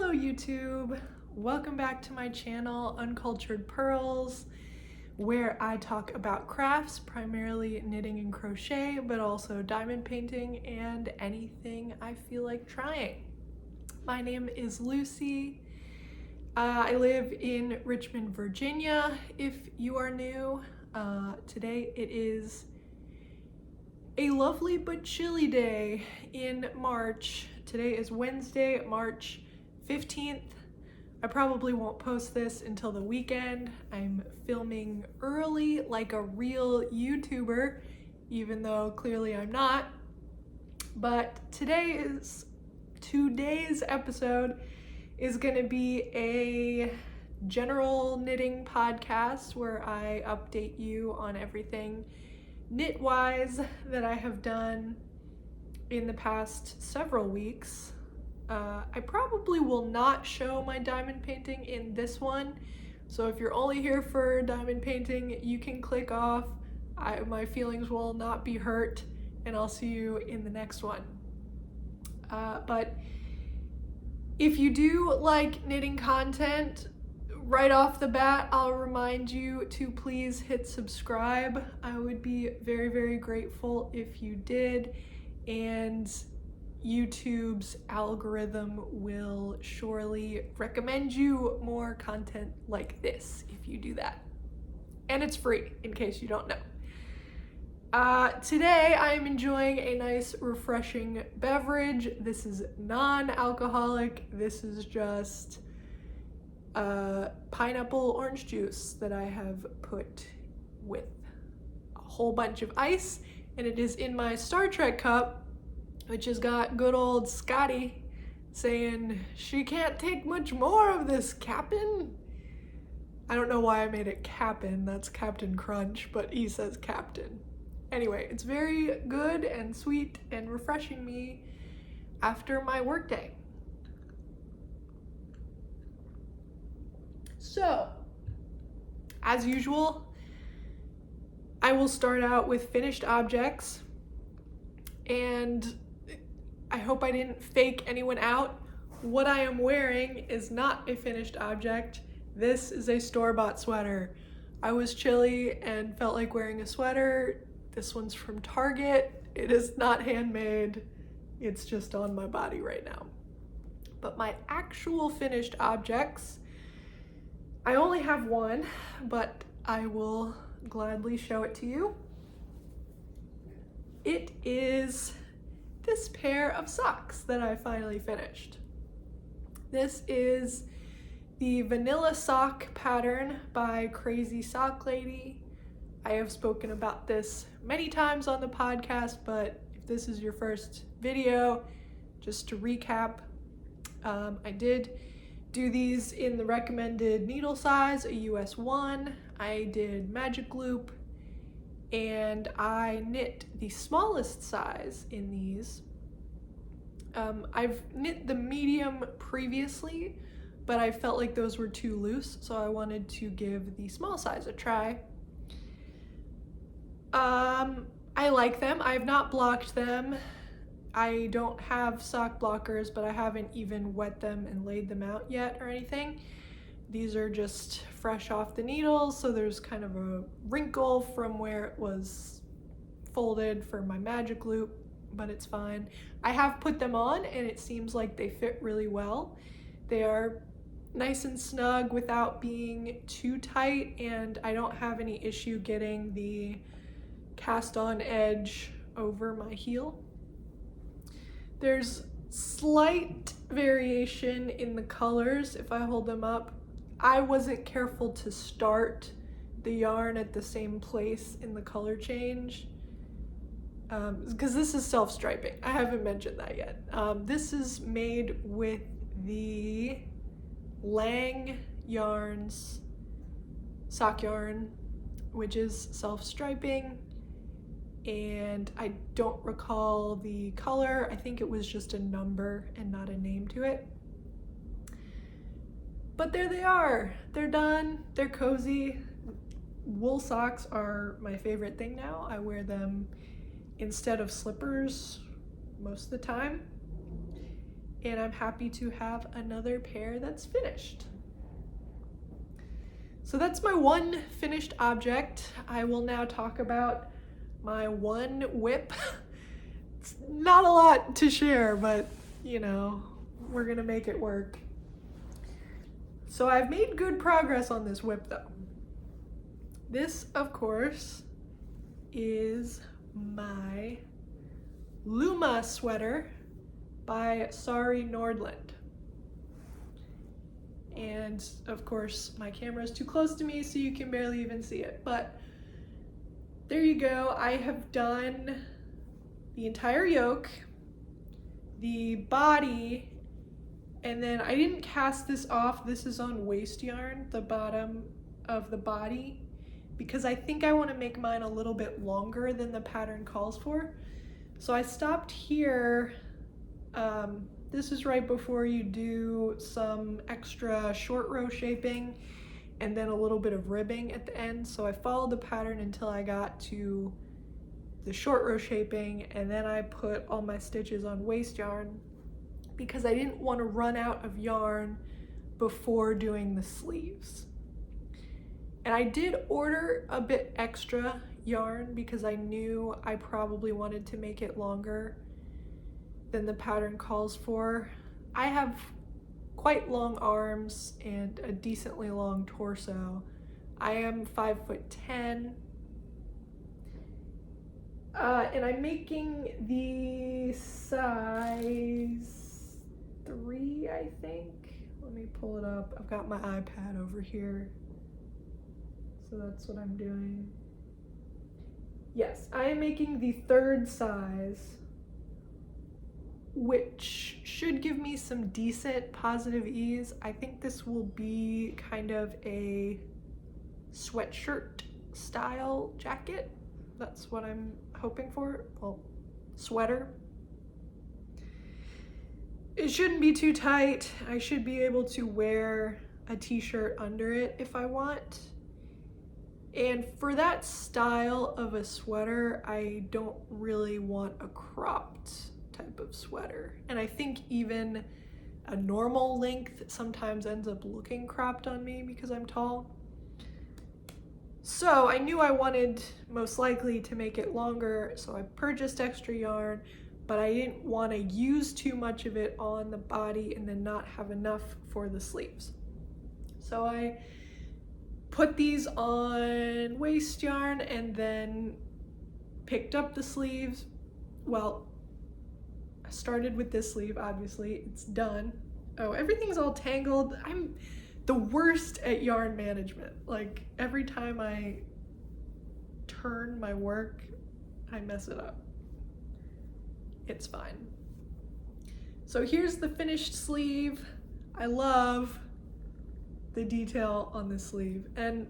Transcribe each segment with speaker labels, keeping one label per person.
Speaker 1: Hello YouTube, welcome back to my channel Uncultured Purls, where I talk about crafts, primarily knitting and crochet, but also diamond painting and anything I feel like trying. My name is Lucy. I live in Richmond, Virginia, if you are new. Today it is a lovely but chilly day in March. Today is Wednesday, March 15th. I probably won't post this until the weekend. I'm filming early like a real YouTuber, even though clearly I'm not. But today's episode is gonna be a general knitting podcast where I update you on everything knit-wise that I have done in the past several weeks. I probably will not show my diamond painting in this one, so if you're only here for diamond painting, you can click off. My feelings will not be hurt, and I'll see you in the next one. But if you do like knitting content, right off the bat, I'll remind you to please hit subscribe. I would be very, very grateful if you did, and YouTube's algorithm will surely recommend you more content like this if you do that. And it's free, in case you don't know. Today I am enjoying a nice refreshing beverage. This is non-alcoholic. This is just pineapple orange juice that I have put with a whole bunch of ice, and it is in my Star Trek cup, which has got good old Scotty saying, "She can't take much more of this, Captain." I don't know why I made it Captain, that's Captain Crunch, but he says Captain. Anyway, it's very good and sweet and refreshing me after my workday. So, as usual, I will start out with finished objects, and I hope I didn't fake anyone out. What I am wearing is not a finished object. This is a store-bought sweater. I was chilly and felt like wearing a sweater. This one's from Target. It is not handmade. It's just on my body right now. But my actual finished objects, I only have one, but I will gladly show it to you. It is this pair of socks that I finally finished. This is the vanilla sock pattern by Crazy Sock Lady. I have spoken about this many times on the podcast, but if this is your first video, just to recap, I did do these in the recommended needle size, a US 1. I did magic loop, and I knit the smallest size in these. I've knit the medium previously, but I felt like those were too loose, so I wanted to give the small size a try. I like them. I have not blocked them. I don't have sock blockers, but I haven't even wet them and laid them out yet or anything. These are just fresh off the needles, so there's kind of a wrinkle from where it was folded for my magic loop, but it's fine. I have put them on and it seems like they fit really well. They are nice and snug without being too tight, and I don't have any issue getting the cast on edge over my heel. There's slight variation in the colors if I hold them up. I wasn't careful to start the yarn at the same place in the color change, because this is self-striping. I haven't mentioned that yet. This is made with the Lang Yarns sock yarn, which is self-striping, and I don't recall the color. I think it was just a number and not a name to it. But there they are. They're done. They're cozy. Wool socks are my favorite thing now. I wear them instead of slippers most of the time. and I'm happy to have another pair that's finished. So that's my one finished object. I will now talk about my one whip. It's not a lot to share, but you know, we're gonna make it work. So I've made good progress on this whip though. This, of course, is my Lumme sweater by Sari Nordland. And of course, my camera is too close to me so you can barely even see it, but there you go. I have done the entire yoke, the body, and then I didn't cast this off. This is on waste yarn, the bottom of the body, because I think I want to make mine a little bit longer than the pattern calls for. So I stopped here. This is right before you do some extra short row shaping and then a little bit of ribbing at the end. So I followed the pattern until I got to the short row shaping, and then I put all my stitches on waste yarn because I didn't want to run out of yarn before doing the sleeves. And I did order a bit extra yarn because I knew I probably wanted to make it longer than the pattern calls for. I have quite long arms and a decently long torso. I am 5'10", and I'm making the size 3, I think. Let me pull it up. I've got my iPad over here, so that's what I'm doing. Yes, I am making the 3rd size, which should give me some decent positive ease. I think this will be kind of a sweatshirt style jacket. That's what I'm hoping for. Well, sweater. It shouldn't be too tight. I should be able to wear a t-shirt under it if I want. And for that style of a sweater, I don't really want a cropped type of sweater. And I think even a normal length sometimes ends up looking cropped on me because I'm tall. So I knew I wanted most likely to make it longer, so I purchased extra yarn, but I didn't want to use too much of it on the body and then not have enough for the sleeves. So I put these on waste yarn and then picked up the sleeves. Well, I started with this sleeve, obviously, it's done. Oh, everything's all tangled. I'm the worst at yarn management. Like, every time I turn my work, I mess it up. It's fine. So here's the finished sleeve. I love the detail on the sleeve, and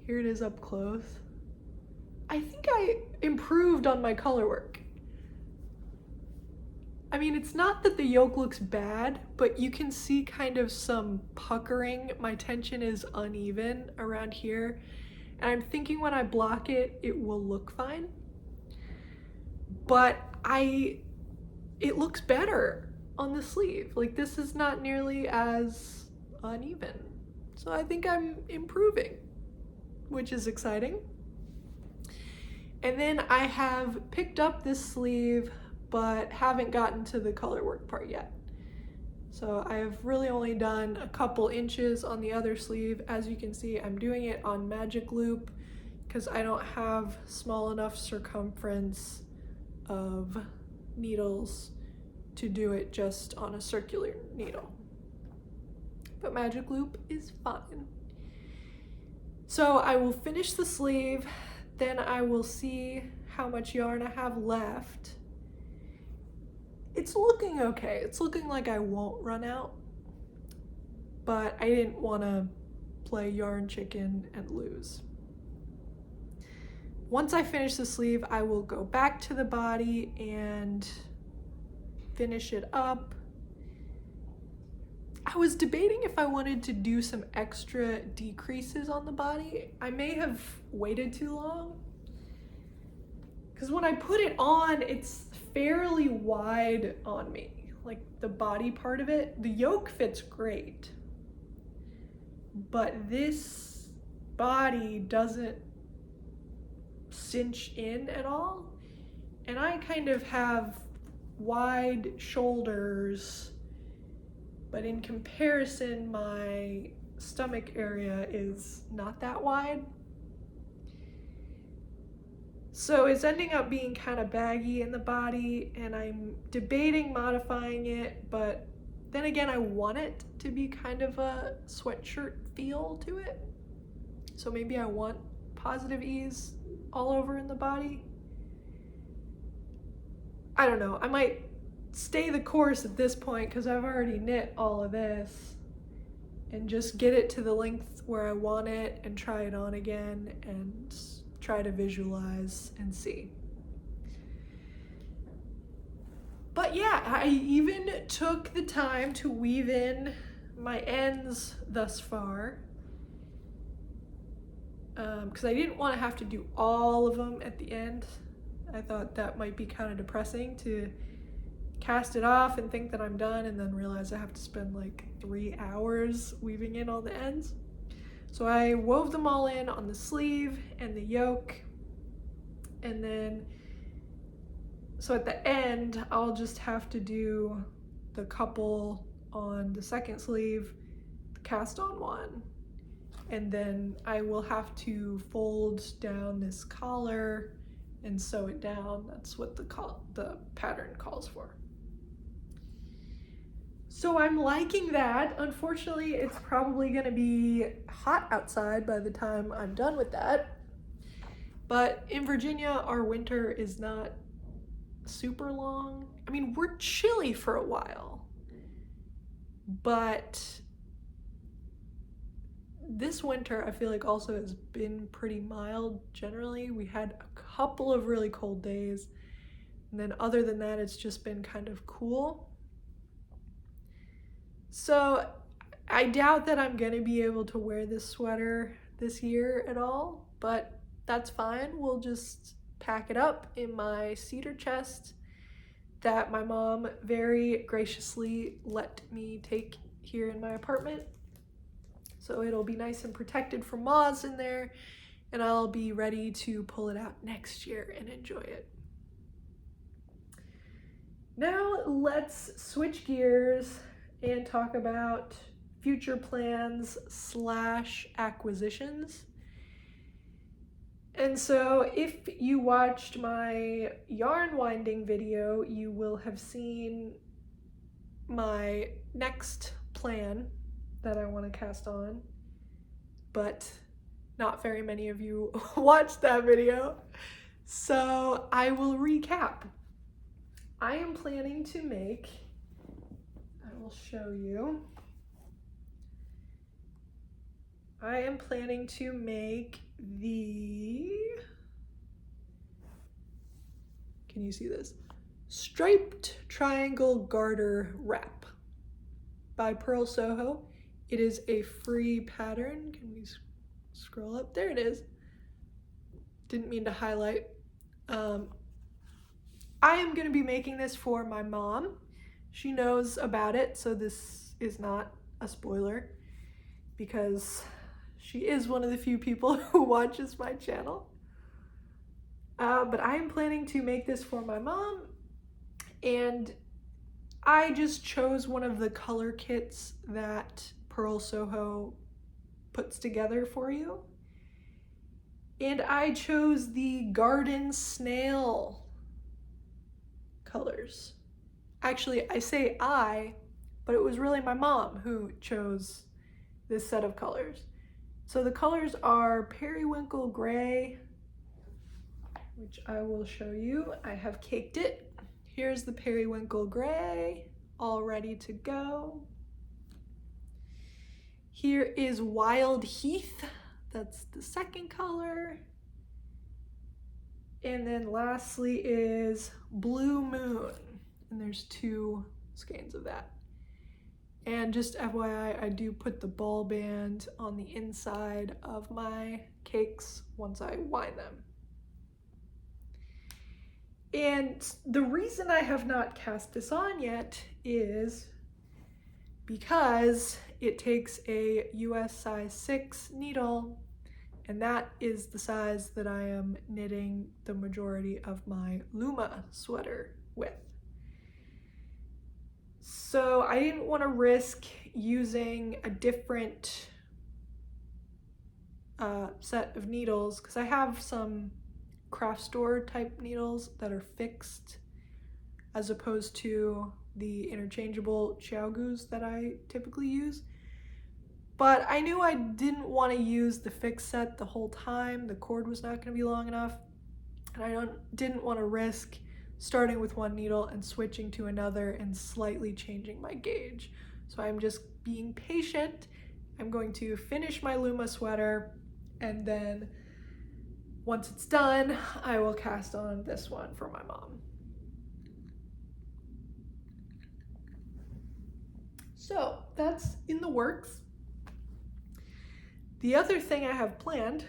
Speaker 1: here it is up close. I think I improved on my color work. I mean, it's not that the yoke looks bad, but you can see kind of some puckering. My tension is uneven around here, and I'm thinking when I block it, it will look fine. But it looks better on the sleeve. Like, this is not nearly as uneven. So I think I'm improving, which is exciting. And then I have picked up this sleeve, but haven't gotten to the color work part yet. So I've really only done a couple inches on the other sleeve. As you can see, I'm doing it on magic loop because I don't have small enough circumference of needles to do it just on a circular needle. But magic loop is fine. So I will finish the sleeve, then I will see how much yarn I have left. It's looking okay. It's looking like I won't run out, but I didn't want to play yarn chicken and lose. Once I finish the sleeve, I will go back to the body and finish it up. I was debating if I wanted to do some extra decreases on the body. I may have waited too long, because when I put it on, it's fairly wide on me. like the body part of it. The yoke fits great, but this body doesn't cinch in at all. And I kind of have wide shoulders, but in comparison, my stomach area is not that wide. So it's ending up being kind of baggy in the body, and I'm debating modifying it, but then again, I want it to be kind of a sweatshirt feel to it. So maybe I want positive ease all over in the body. I don't know. I might stay the course at this point because I've already knit all of this, and just get it to the length where I want it and try it on again and try to visualize and see. But yeah, I even took the time to weave in my ends thus far, because I didn't want to have to do all of them at the end. I thought that might be kind of depressing to cast it off and think that I'm done and then realize I have to spend like 3 hours weaving in all the ends. So I wove them all in on the sleeve and the yoke, and then so at the end I'll just have to do the couple on the second sleeve, cast on one, and then I will have to fold down this collar and sew it down. That's what the pattern calls for. So I'm liking that. Unfortunately, it's probably gonna be hot outside by the time I'm done with that. But in Virginia, our winter is not super long. I mean, we're chilly for a while, but this winter I feel like also has been pretty mild generally. We had a couple of really cold days, and then other than that, it's just been kind of cool. So I doubt that I'm gonna be able to wear this sweater this year at all, but that's fine. We'll just pack it up in my cedar chest that my mom very graciously let me take here in my apartment. So it'll be nice and protected from moths in there, and I'll be ready to pull it out next year and enjoy it. Now let's switch gears and talk about future plans / acquisitions. And so if you watched my yarn winding video, you will have seen my next plan that I want to cast on, but not very many of you watched that video. So I will recap. I am planning to make, I will show you. I am planning to make the, can you see this? Striped triangle garter wrap by Purl Soho. It is a free pattern. Can we scroll up? There it is. Didn't mean to highlight. I am going to be making this for my mom. She knows about it, so this is not a spoiler because she is one of the few people who watches my channel. But I am planning to make this for my mom, and I just chose one of the color kits that Purl Soho puts together for you. And I chose the Garden Snail colors. Actually, I say I, but it was really my mom who chose this set of colors. So the colors are Periwinkle Gray, which I will show you. I have caked it. Here's the Periwinkle Gray, all ready to go. Here is Wild Heath, that's the second color. And then lastly is Blue Moon, and there's 2 skeins of that. And just FYI, I do put the ball band on the inside of my cakes once I wind them. And the reason I have not cast this on yet is because it takes a US size 6 needle, and that is the size that I am knitting the majority of my Lumme sweater with. So I didn't want to risk using a different set of needles, because I have some craft store type needles that are fixed as opposed to the interchangeable Xiaogus that I typically use. But I knew I didn't want to use the fixed set the whole time. The cord was not going to be long enough, and I didn't want to risk starting with one needle and switching to another and slightly changing my gauge. So I'm just being patient. I'm going to finish my Lumme sweater, and then once it's done, I will cast on this one for my mom. So that's in the works. The other thing I have planned,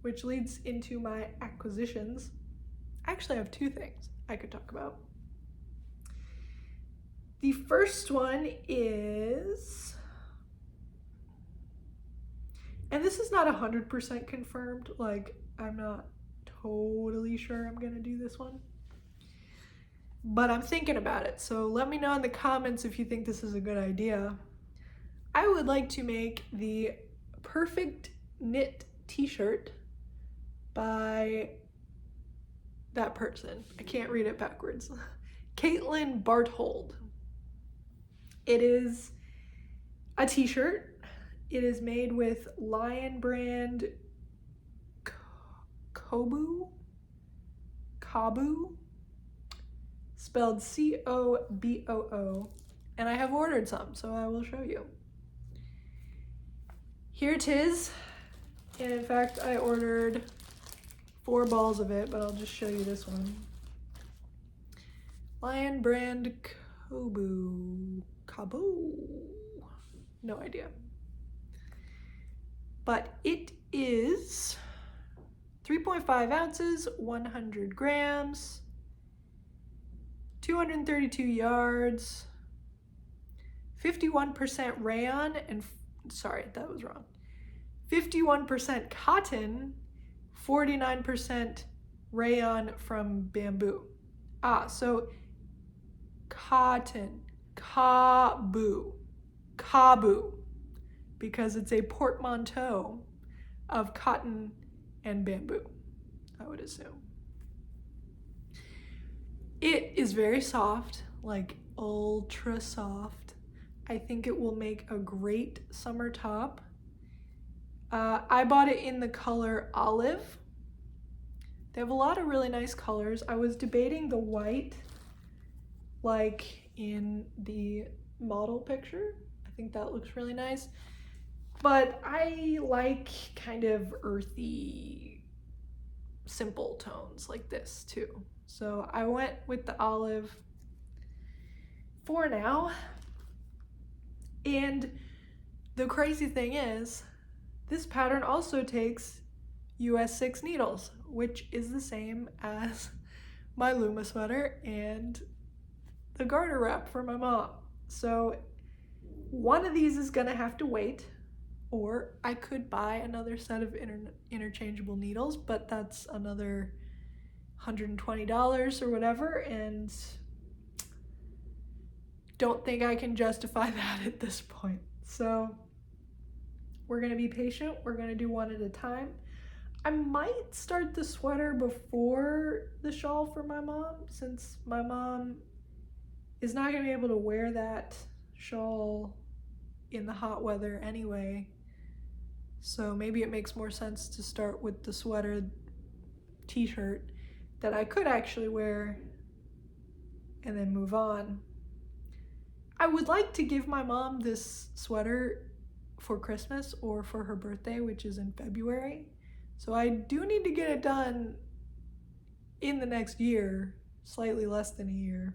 Speaker 1: which leads into my acquisitions, actually I have two things I could talk about. The first one is, and this is not 100% confirmed, like I'm not totally sure I'm gonna do this one, but I'm thinking about it. So let me know in the comments if you think this is a good idea. I would like to make the perfect knit t-shirt by that person. I can't read it backwards. Caitlin Barthold. It is a t-shirt. It is made with Lion brand Kobu, spelled C-O-B-O-O, and I have ordered some, so I will show you. Here it is, and in fact I ordered 4 balls of it, but I'll just show you this one. Lion brand Kobu, no idea. But it is 3.5 ounces, 100 grams, 232 yards, 51% rayon, and sorry, that was wrong. 51% cotton, 49% rayon from bamboo. So cotton, kabu, because it's a portmanteau of cotton and bamboo, I would assume. It is very soft, like ultra soft. I think it will make a great summer top. I bought it in the color olive. They have a lot of really nice colors. I was debating the white, like in the model picture. I think that looks really nice. But I like kind of earthy, simple tones like this too. So I went with the olive for now. And the crazy thing is, this pattern also takes US 6 needles, which is the same as my Lumme sweater and the garter wrap for my mom. So one of these is gonna have to wait, or I could buy another set of interchangeable needles, but that's another $120 or whatever, and don't think I can justify that at this point. So we're gonna be patient. We're gonna do one at a time. I might start the sweater before the shawl for my mom, since my mom is not gonna be able to wear that shawl in the hot weather anyway. So maybe it makes more sense to start with the sweater t-shirt that I could actually wear and then move on. I would like to give my mom this sweater for Christmas or for her birthday, which is in February. So I do need to get it done in the next year, slightly less than a year,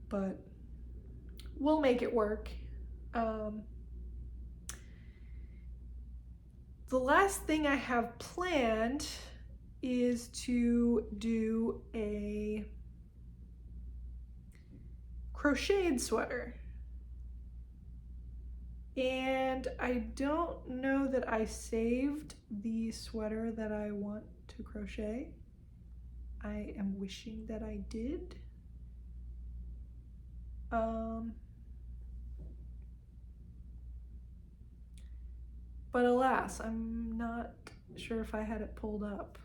Speaker 1: but we'll make it work. The last thing I have planned is to do a crocheted sweater. And I don't know that I saved the sweater that I want to crochet. I am wishing that I did. But alas, I'm not sure if I had it pulled up.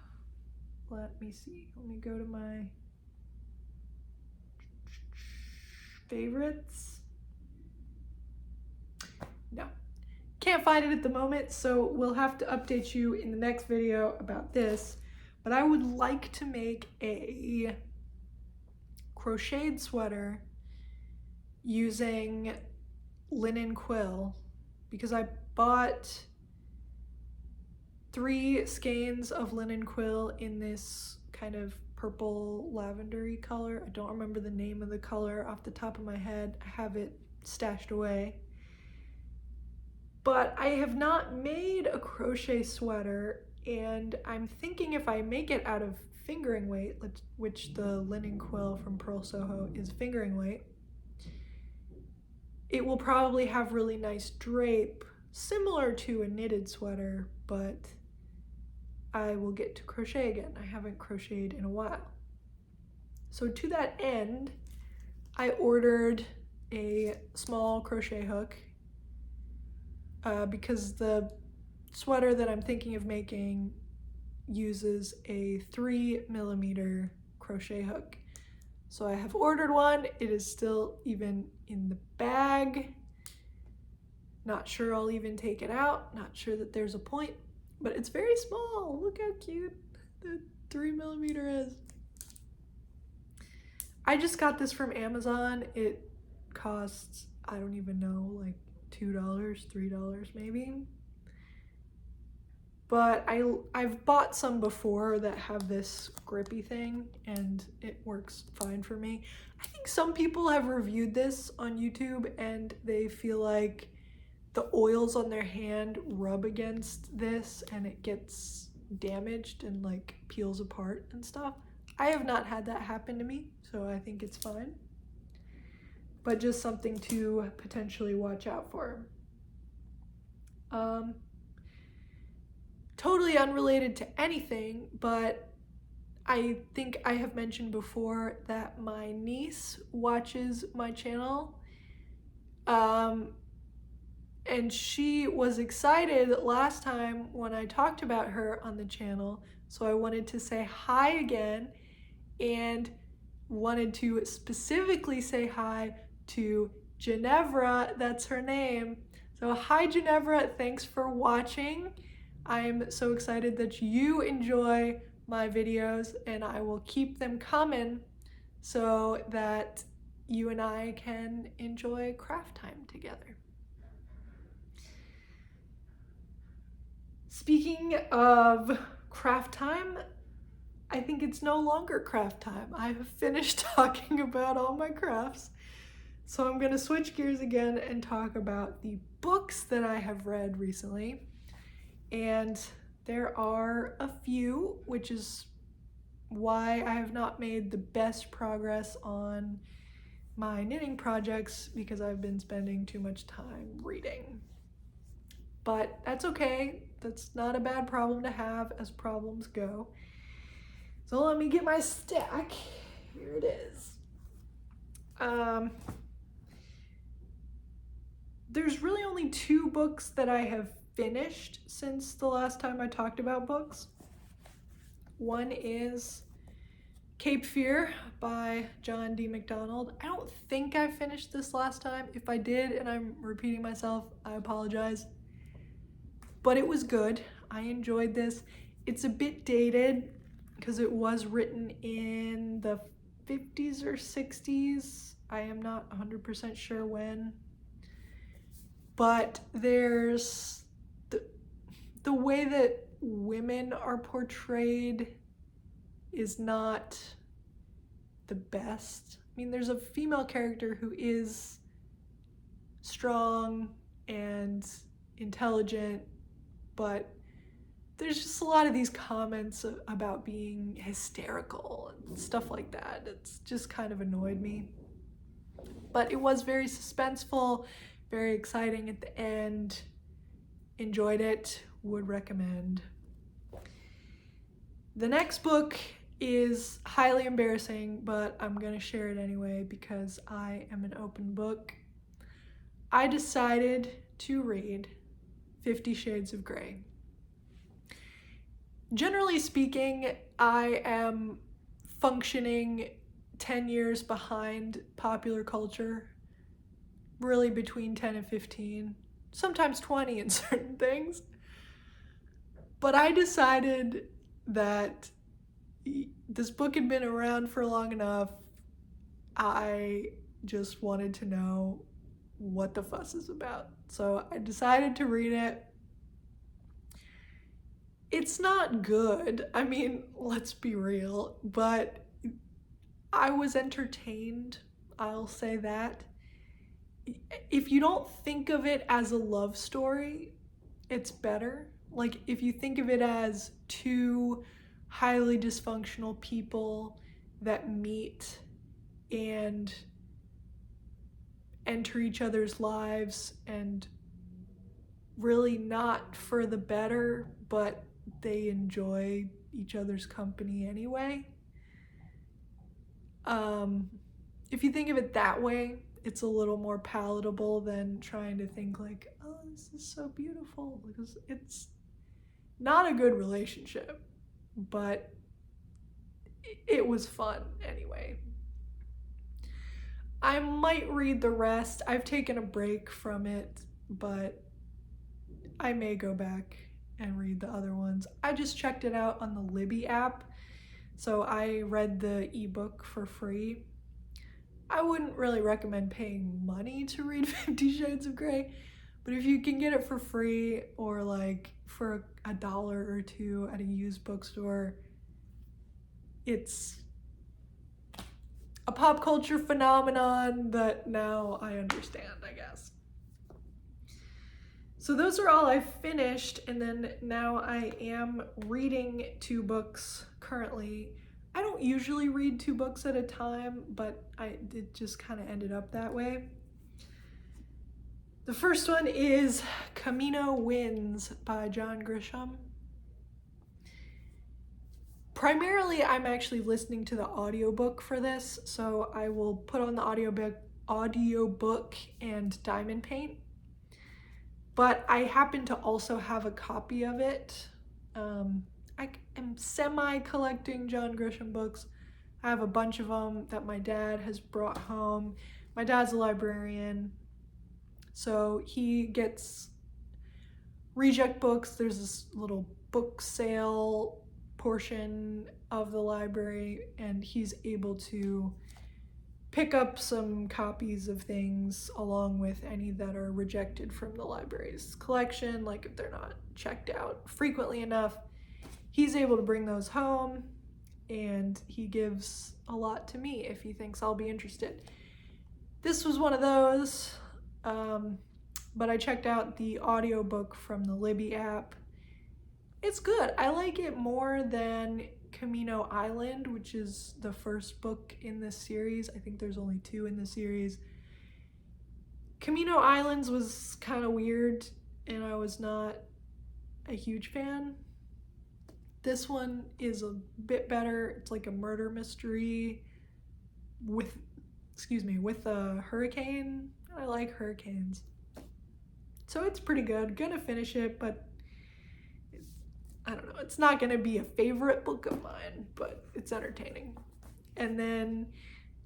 Speaker 1: Let me see. Let me go to my favorites. No, can't find it at the moment, so we'll have to update you in the next video about this. But I would like to make a crocheted sweater using linen quill, because I bought 3 skeins of linen quill in this kind of purple lavendery color. I don't remember the name of the color off the top of my head. I have it stashed away. But I have not made a crochet sweater, and I'm thinking if I make it out of fingering weight, which the linen quill from Purl Soho is fingering weight, it will probably have really nice drape, similar to a knitted sweater, but I will get to crochet again. I haven't crocheted in a while. So to that end, I ordered a small crochet hook because the sweater that I'm thinking of making uses a 3mm crochet hook. So I have ordered one. It is still even in the bag. Not sure I'll even take it out. Not sure that there's a point, but it's very small. Look how cute the 3mm is. I just got this from Amazon. It costs, I don't even know, like $2, $3 maybe. But I've bought some before that have this grippy thing, and it works fine for me. I think some people have reviewed this on YouTube and they feel like the oils on their hand rub against this and it gets damaged and like peels apart and stuff. I have not had that happen to me, so I think it's fine. But just something to potentially watch out for. Totally unrelated to anything, but I think I have mentioned before that my niece watches my channel. And she was excited last time when I talked about her on the channel, so I wanted to say hi again and wanted to specifically say hi to Ginevra. That's her name. So hi Ginevra, thanks for watching. I'm so excited that you enjoy my videos, and I will keep them coming so that you and I can enjoy craft time together. Speaking of craft time, I think it's no longer craft time. I have finished talking about all my crafts. So I'm going to switch gears again and talk about the books that I have read recently. And there are a few, which is why I have not made the best progress on my knitting projects, because I've been spending too much time reading. But that's okay. That's not a bad problem to have, as problems go. So let me get my stack. Here it is. There's really only 2 books that I have finished since the last time I talked about books. One is Cape Fear by John D. MacDonald. I don't think I finished this last time. If I did and I'm repeating myself, I apologize. But it was good. I enjoyed this. It's a bit dated because it was written in the 50s or 60s. I am not 100% sure when. But there's the way that women are portrayed is not the best. I mean, there's a female character who is strong and intelligent, but there's just a lot of these comments about being hysterical and stuff like that. It's just kind of annoyed me. But it was very suspenseful, very exciting at the end. Enjoyed it, would recommend. The next book is highly embarrassing, but I'm gonna share it anyway because I am an open book. I decided to read 50 Shades of Grey. Generally speaking, I am functioning 10 years behind popular culture, really between 10 and 15, sometimes 20 in certain things. But I decided that this book had been around for long enough. I just wanted to know what the fuss is about. So I decided to read it. It's not good. I mean, let's be real, but I was entertained. I'll say that. If you don't think of it as a love story, it's better. Like, if you think of it as two highly dysfunctional people that meet and enter each other's lives, and really not for the better, but they enjoy each other's company anyway. If you think of it that way, it's a little more palatable than trying to think like, oh, this is so beautiful, because it's not a good relationship, but it was fun anyway. I might read the rest. I've taken a break from it, but I may go back and read the other ones. I just checked it out on the Libby app, so I read the ebook for free. I wouldn't really recommend paying money to read 50 Shades of Grey, but if you can get it for free or like for $1 or $2 at a used bookstore, it's a pop culture phenomenon that now I understand, I guess. So those are all I've finished, and then now I am reading 2 books currently. I don't usually read 2 books at a time, but it just kind of ended up that way. The first one is Camino Winds by John Grisham. Primarily, I'm actually listening to the audiobook for this, so I will put on the audiobook and diamond paint. But I happen to also have a copy of it. I am semi-collecting John Grisham books. I have a bunch of them that my dad has brought home. My dad's a librarian, so he gets reject books. There's this little book sale portion of the library, and he's able to pick up some copies of things along with any that are rejected from the library's collection, like if they're not checked out frequently enough. He's able to bring those home, and he gives a lot to me if he thinks I'll be interested. This was one of those, but I checked out the audiobook from the Libby app. It's good. I like it more than Camino Island, which is the first book in this series. I think there's only 2 in the series. Camino Islands was kind of weird, and I was not a huge fan. This one is a bit better. It's like a murder mystery with a hurricane. I like hurricanes. So it's pretty good. Gonna finish it, but I don't know. It's not gonna be a favorite book of mine, but it's entertaining. And then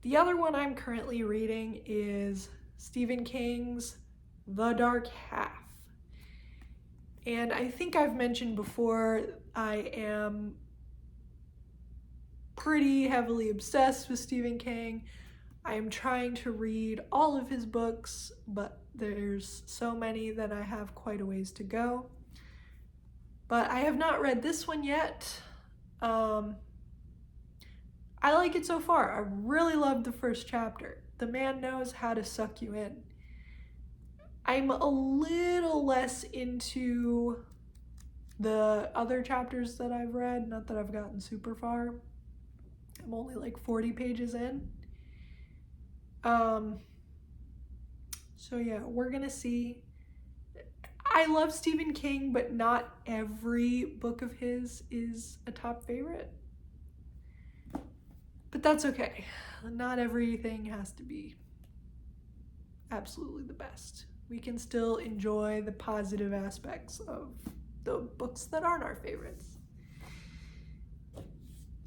Speaker 1: the other one I'm currently reading is Stephen King's The Dark Half. And I think I've mentioned before, I am pretty heavily obsessed with Stephen King. I am trying to read all of his books, but there's so many that I have quite a ways to go. But I have not read this one yet. I like it so far. I really loved the first chapter. The man knows how to suck you in. I'm a little less into The other chapters that I've read, not that I've gotten super far, I'm only like 40 pages in. So yeah, we're gonna see. I love Stephen King, but not every book of his is a top favorite. But that's okay. Not everything has to be absolutely the best. We can still enjoy the positive aspects of the books that aren't our favorites.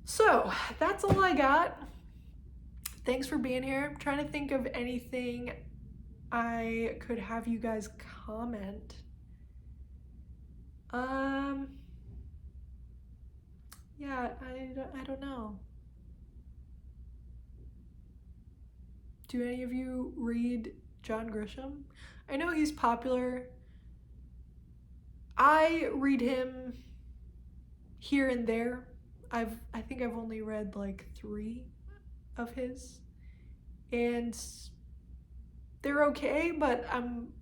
Speaker 1: So that's all I got. Thanks for being here. I'm trying to think of anything I could have you guys comment. Yeah, I don't know. Do any of you read John Grisham? I know he's popular. I read him here and there. I think I've only read like 3 of his, and they're okay, but I'm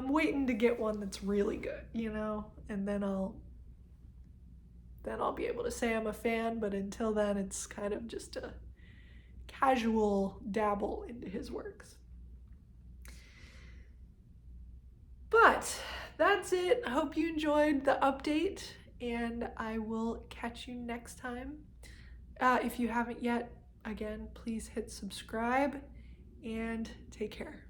Speaker 1: waiting to get one that's really good, you know, and then I'll be able to say I'm a fan, but until then it's kind of just a casual dabble into his works. But that's it. I hope you enjoyed the update, and I will catch you next time. If you haven't yet, again, please hit subscribe and take care.